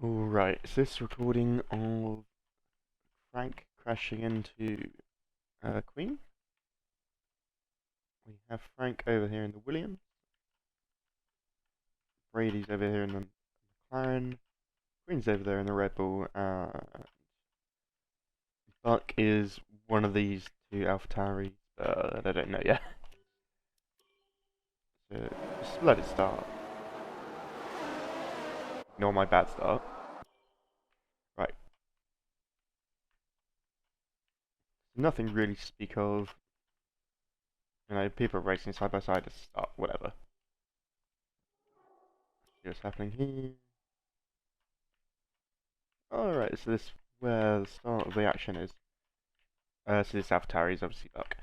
Alright, is this recording of Frank crashing into Queen? We have Frank over here in the Williams, Brady's over here in the McLaren, Queen's over there in the Red Bull, Buck is one of these two AlphaTauris that I don't know yet. So just let it start. Ignore my bad start. Right, nothing really to speak of. You know, people are racing side by side to start, whatever. See what's happening here. Alright, so this is where the start of the action is. So this AlphaTauri is obviously Buck.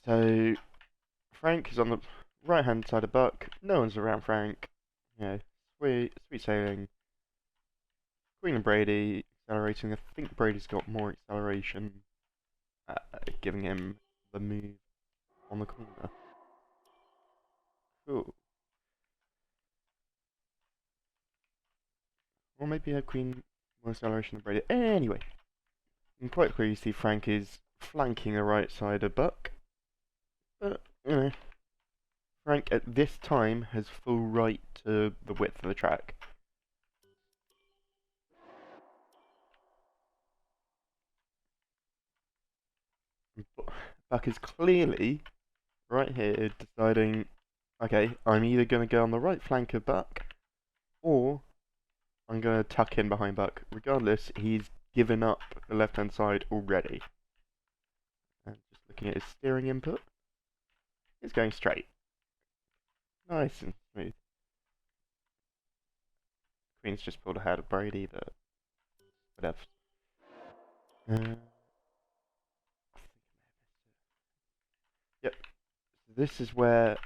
So Frank is on the right hand side of Buck. No one's around Frank. You know, sweet sailing. Queen and Brady accelerating. I think Brady's got more acceleration, giving him the move on the corner. Cool. Or maybe had Queen more acceleration than Brady. Anyway, you can quite clearly see Frank is flanking the right side of Buck. But, you know, Frank at this time has full right to the width of the track. Buck is clearly right here deciding, okay, I'm either going to go on the right flank of Buck or I'm going to tuck in behind Buck. Regardless, he's given up the left hand side already. And just looking at his steering input, it's going straight. Nice and smooth. Queen's just pulled ahead of Brady, but whatever. Yep. This is where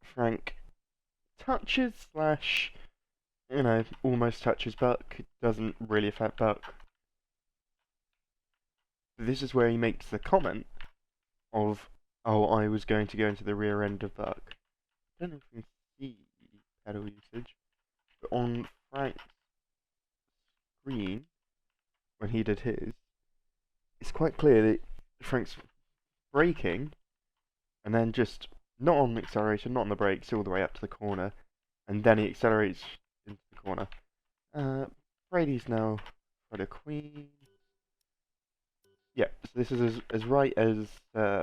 Frank touches slash, you know, almost touches Buck. It doesn't really affect Buck. This is where he makes the comment of, oh, I was going to go into the rear end of Buck. I don't know if you can see pedal usage, but on Frank's screen, when he did his, it's quite clear that Frank's braking, and then just not on the acceleration, not on the brakes, all the way up to the corner, and then he accelerates into the corner. Brady's now got a Queen. Yeah, so this is as right as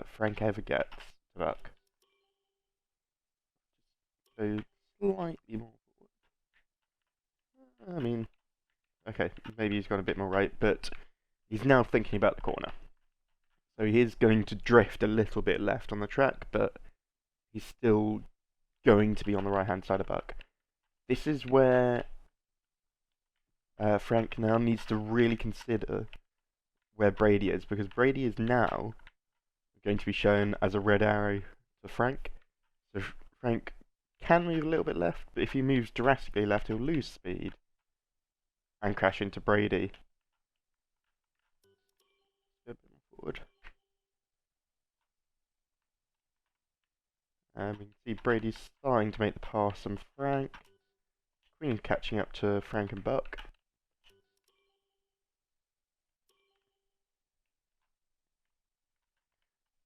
Frank ever gets to Buck. So slightly more forward. I mean, okay, maybe he's gone a bit more right, but he's now thinking about the corner. So he is going to drift a little bit left on the track, but he's still going to be on the right hand side of Buck. This is where Frank now needs to really consider where Brady is, because Brady is now going to be shown as a red arrow for Frank. So Frank can move a little bit left, but if he moves drastically left, he'll lose speed and crash into Brady. A bit more forward. We can see Brady starting to make the pass on Frank. Queen catching up to Frank and Buck.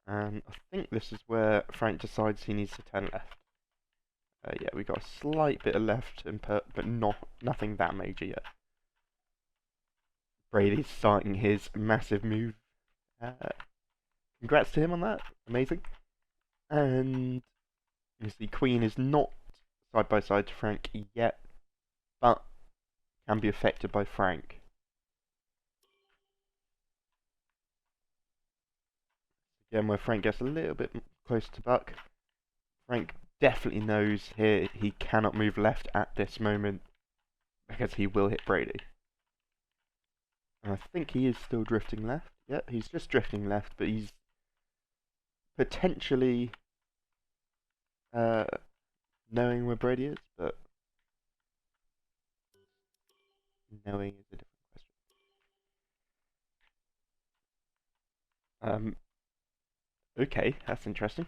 And I think this is where Frank decides he needs to turn left. Yeah, we got a slight bit of left input, but nothing that major yet. Brady's starting his massive move. Congrats to him on that. Amazing. And you see Queen is not side by side to Frank yet, but can be affected by Frank. Again, where Frank gets a little bit closer to Buck. Frank definitely knows here he cannot move left at this moment because he will hit Brady. And I think he is still drifting left. Yeah, he's just drifting left, but he's potentially knowing where Brady is, but knowing is a different question. Okay, that's interesting.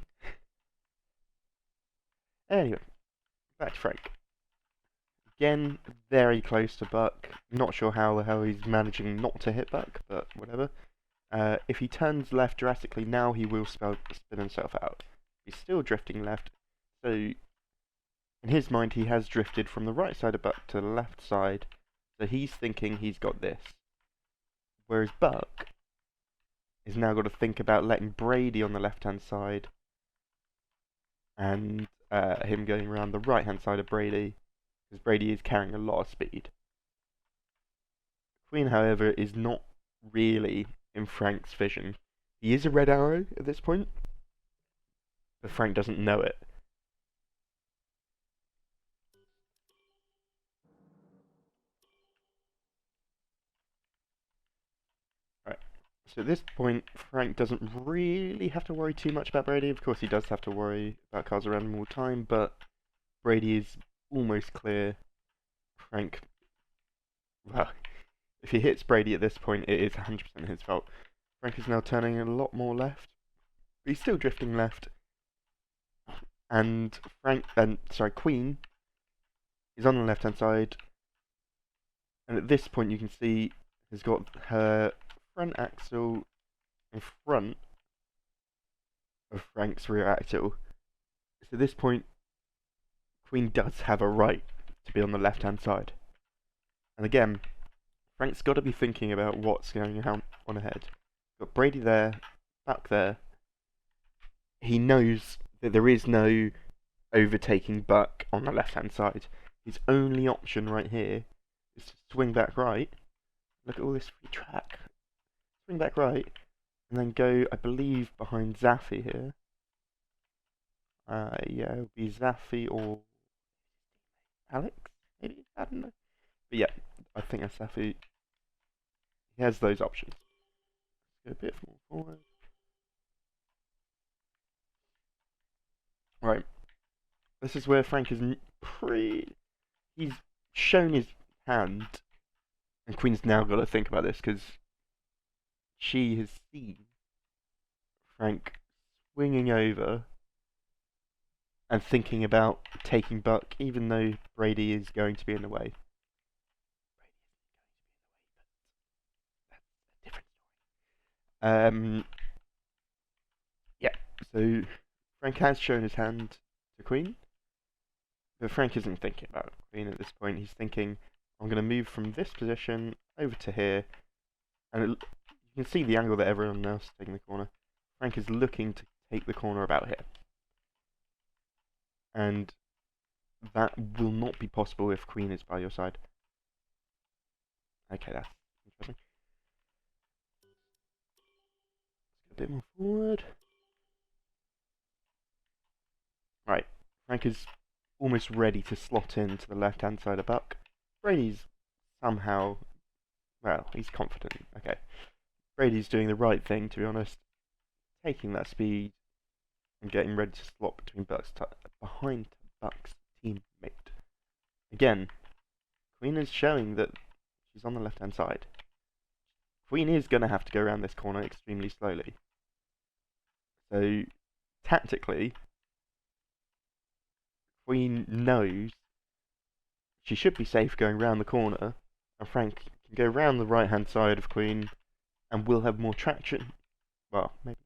Anyway, back to Frank. Again, very close to Buck. Not sure how the hell he's managing not to hit Buck, but whatever. If he turns left drastically, now he will spin himself out. He's still drifting left, so in his mind he has drifted from the right side of Buck to the left side, so he's thinking he's got this. Whereas Buck is now got to think about letting Brady on the left-hand side and him going around the right-hand side of Brady, because Brady is carrying a lot of speed. Queen, however, is not really in Frank's vision. He is a red arrow at this point, but Frank doesn't know it. Right. So at this point, Frank doesn't really have to worry too much about Brady. Of course, he does have to worry about cars around him all the time, but Brady is almost clear. Frank, well, if he hits Brady at this point, it is 100% his fault. Frank is now turning a lot more left, but he's still drifting left. And Queen is on the left-hand side, and at this point you can see has got her front axle in front of Frank's rear axle. So at this point, Queen does have a right to be on the left-hand side. And again, Frank's got to be thinking about what's going on ahead. Got Brady there, Buck there. He knows that there is no overtaking Buck on the left-hand side. His only option right here is to swing back right. Look at all this free track. Swing back right, and then go, I believe, behind Zaffy here. Yeah, it would be Zaffy or Alex, maybe? I don't know. But yeah, I think that's Zaffy. He has those options. Go a bit more forward. Right. This is where Frank is he's shown his hand, and Queen's now got to think about this, because she has seen Frank swinging over and thinking about taking Buck, even though Brady is going to be in the way. Yeah, so Frank has shown his hand to Queen, but Frank isn't thinking about Queen at this point. He's thinking, I'm going to move from this position over to here, and you can see the angle that everyone else is taking the corner. Frank is looking to take the corner about here. And that will not be possible if Queen is by your side. Okay, that's interesting. A bit more forward. Right, Frank is almost ready to slot into the left-hand side of Buck. Brady's somehow, well, he's confident. Okay, Brady's doing the right thing, to be honest, taking that speed and getting ready to slot behind Buck's teammate. Again, Queen is showing that she's on the left-hand side. Queen is going to have to go around this corner extremely slowly. So, tactically, Queen knows she should be safe going round the corner, and Frank can go round the right-hand side of Queen and will have more traction. Well, maybe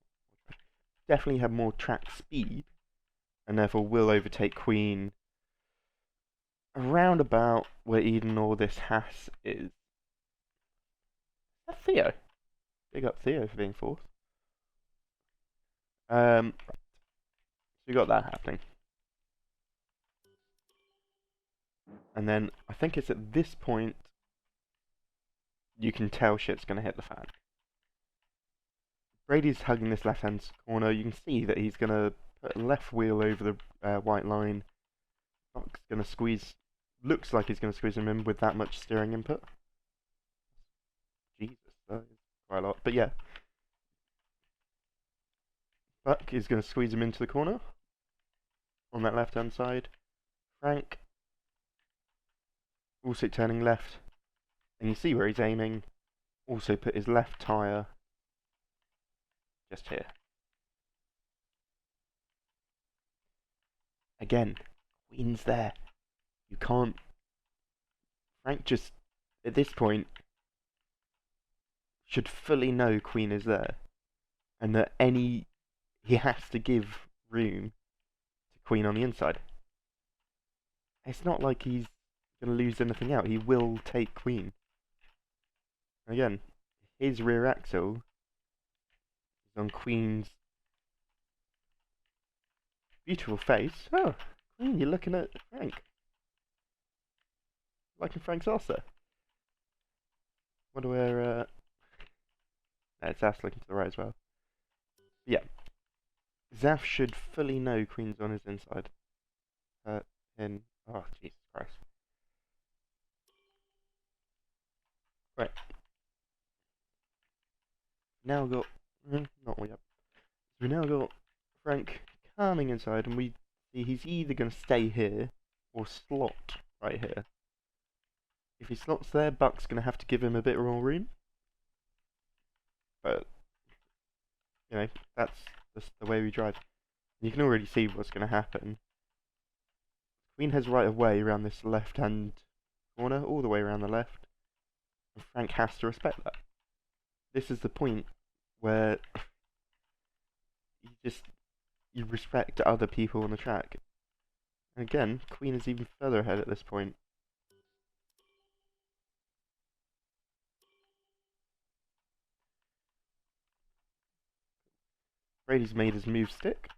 definitely have more track speed, and therefore will overtake Queen around about where Eden or this Haas is. That's Theo. Big up Theo for being fourth. So you got that happening. And then I think it's at this point you can tell shit's going to hit the fan. Brady's hugging this left-hand corner. You can see that he's going to put a left wheel over the white line. Buck's going to squeeze. Looks like he's going to squeeze him in with that much steering input. Jesus, that is quite a lot. But yeah. Buck is going to squeeze him into the corner on that left-hand side. Frank also turning left. And you see where he's aiming. Also put his left tyre just here. Again, Queen's there. You can't Frank just, at this point, should fully know Queen is there, and that he has to give room to Queen on the inside. It's not like he's going to lose anything out. He will take Queen. Again, his rear axle is on Queen's beautiful face. Oh, Queen, you're looking at Frank. Liking Frank's answer. Wonder where, it's Zaf's looking to the right as well. Yeah. Zaf should fully know Queen's on his inside. Oh, Jesus Christ. Right. Now we've got... not yet. We now got Frank coming inside, and we see he's either going to stay here, or slot right here. If he slots there, Buck's going to have to give him a bit more room. But, you know, that's just the way we drive. You can already see what's going to happen. Queen has right of way around this left-hand corner, all the way around the left. And Frank has to respect that. This is the point where you respect other people on the track. And again, Queen is even further ahead at this point. Brady's made his move stick.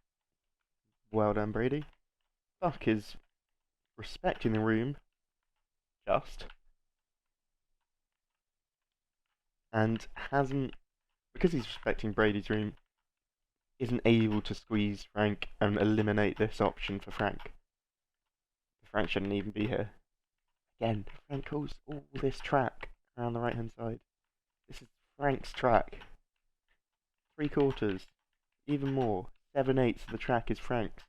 Well done, Brady. Buck is respecting the room, and hasn't, because he's respecting Brady's room, isn't able to squeeze Frank and eliminate this option for Frank. Frank shouldn't even be here. Again, Frank calls all this track around the right hand side. This is Frank's track. 3/4, even more. 7/8 of the track is Frank's.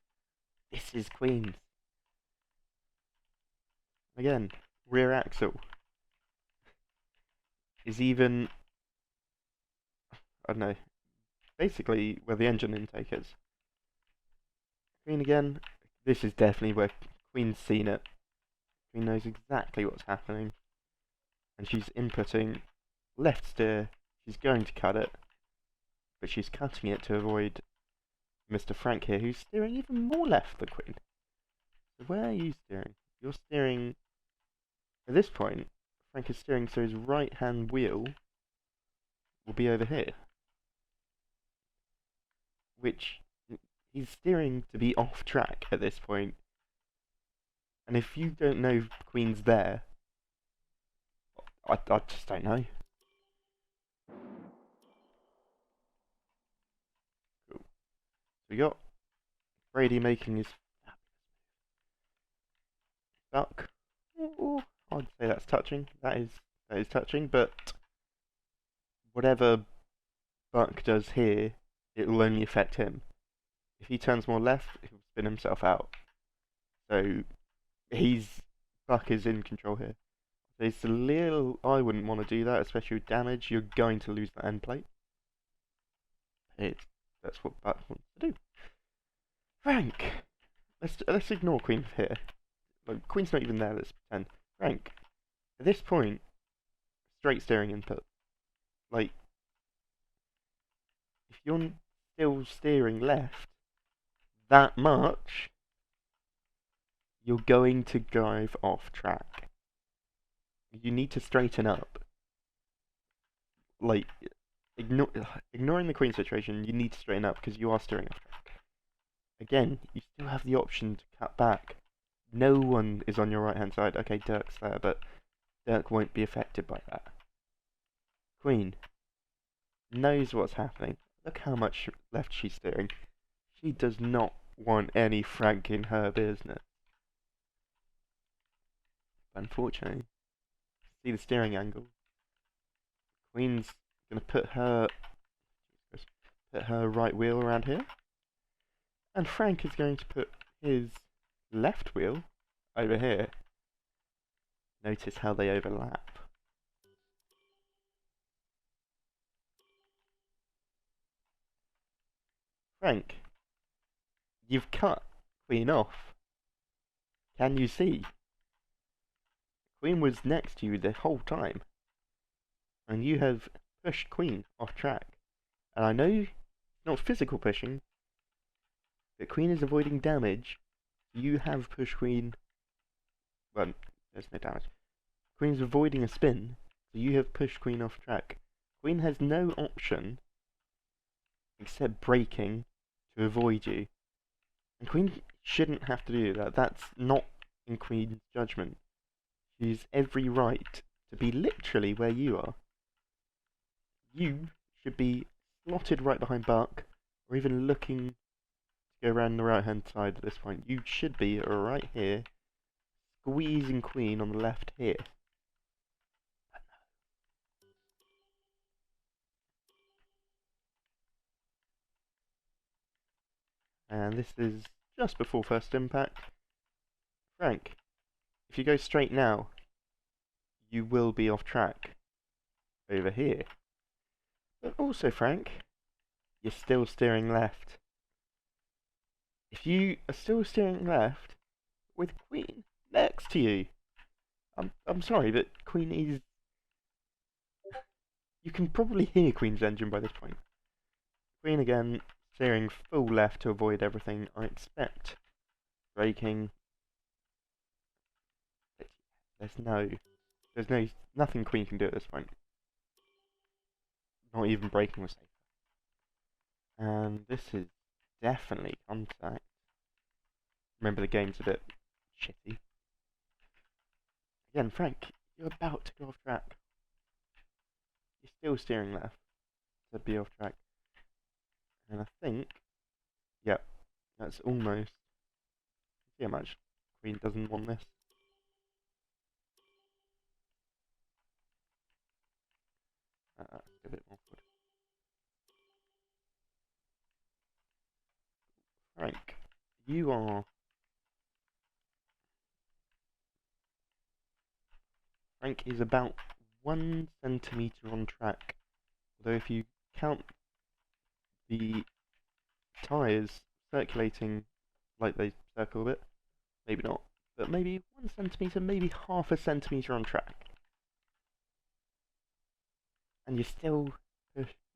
This is Queen's. Again, rear axle is even, I don't know, basically where the engine intake is. Queen again, this is definitely where Queen's seen it. Queen knows exactly what's happening. And she's inputting left steer. She's going to cut it, but she's cutting it to avoid Mr. Frank here, who's steering even more left than Queen. So where are you steering? You're steering, at this point, Frank is steering so his right hand wheel will be over here. Which, he's steering to be off track at this point. And if you don't know Queen's there, I just don't know. Cool. So we got Brady making his Buck. Ooh, I'd say that's touching. That is touching, but whatever Buck does here, it will only affect him. If he turns more left, he'll spin himself out. So Buck is in control here. So it's a little, I wouldn't want to do that, especially with damage. You're going to lose the end plate. That's what Buck wants to do. Frank! Let's ignore Queen here. Like, Queen's not even there, let's pretend. Frank, at this point, straight steering input. Like, if you're still steering left that much, you're going to drive off track. You need to straighten up. Like, ignoring the Queen situation, you need to straighten up because you are steering off track. Again, you still have the option to cut back. No one is on your right hand side. Okay, Dirk's there, but Dirk won't be affected by that. Queen knows what's happening. Look how much left she's steering. She does not want any Frank in her business. Unfortunately, see the steering angle. Queen's gonna put her right wheel around here, and Frank is going to put his left wheel over here. Notice how they overlap. Frank, you've cut Queen off. Can you see? Queen was next to you the whole time, and you have pushed Queen off track. And I know not physical pushing, but Queen is avoiding damage. You have pushed Queen. Well, there's no damage. Queen's avoiding a spin, so you have pushed Queen off track. Queen has no option except braking to avoid you. And Queen shouldn't have to do that. That's not in Queen's judgment. She's every right to be literally where you are. You should be slotted right behind Buck, or even looking to go around the right hand side at this point. You should be right here, squeezing Queen on the left here. And this is just before first impact. Frank, if you go straight now, you will be off track over here. But also, Frank, you're still steering left. If you are still steering left with Queen next to you, I'm sorry, but Queen is... You can probably hear Queen's engine by this point. Queen again, steering full left to avoid everything. I expect braking. There's nothing Queen can do at this point. Not even braking was safe. And this is definitely contact. Remember, the game's a bit shitty. Again, Frank, you're about to go off track. You're still steering left to be off track. And I think, yep, that's almost. See how much Queen doesn't want this. A bit awkward. Frank, you are. Frank is about 1 centimetre on track. Although if you count the tyres circulating like they circle a bit, maybe not, but maybe 1 centimetre, maybe half a centimetre on track. And you're still...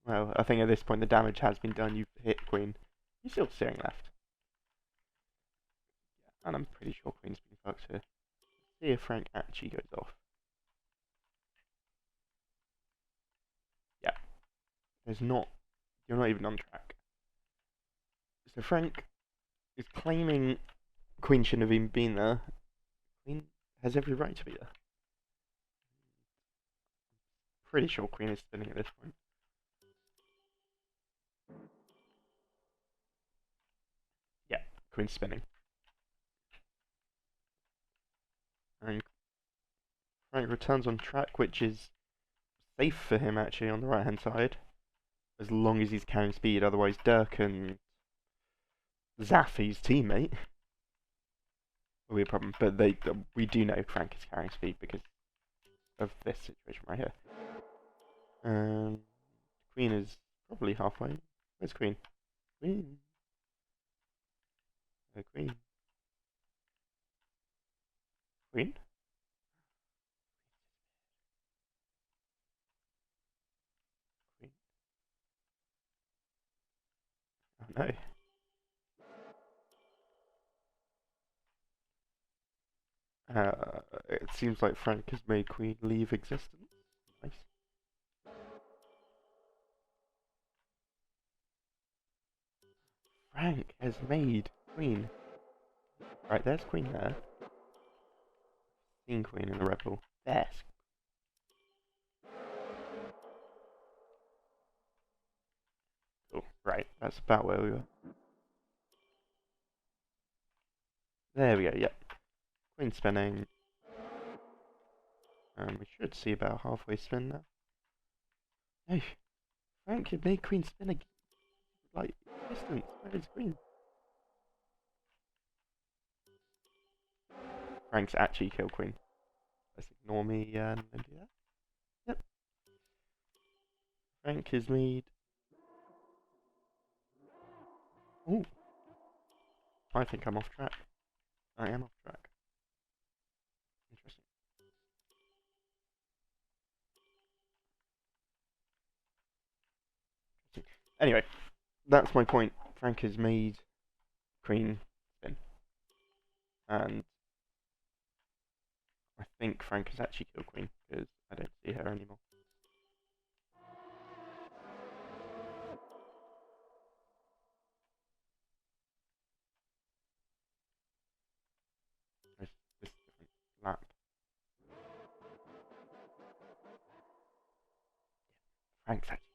Well, I think at this point the damage has been done. You've hit Queen. You're still steering left. And I'm pretty sure Queen's been fucked here. Let's see if Frank actually goes off. Yeah. There's not... You're not even on track. So Frank is claiming Queen shouldn't have even been there. Queen has every right to be there. Pretty sure Queen is spinning at this point. Yeah, Queen's spinning. And Frank returns on track, which is safe for him actually on the right hand side. As long as he's carrying speed, otherwise Dirk and Zaffy's teammate will be a problem. But we do know Frank is carrying speed because of this situation right here. Queen is probably halfway. Where's Queen? Queen. Queen. Queen? Queen. Oh no. It seems like Frank has made Queen leave existence. Nice. Frank has made Queen. Right, there's Queen there. Seen Queen in the Red Bull. There's. Oh, right, that's about where we were. There we go, yep. Queen spinning. We should see about halfway spin now. No, Frank had made Queen spin again. Like, distance. Where is Queen? Frank's actually killed Queen. Let's ignore me and do that. Yep. Frank has made... Oh. I think I'm off track. I am off track. Interesting. Anyway, that's my point. Frank has made queen spin, and I think Frank has actually killed queen because I don't see her anymore. This different lap. Frank's actually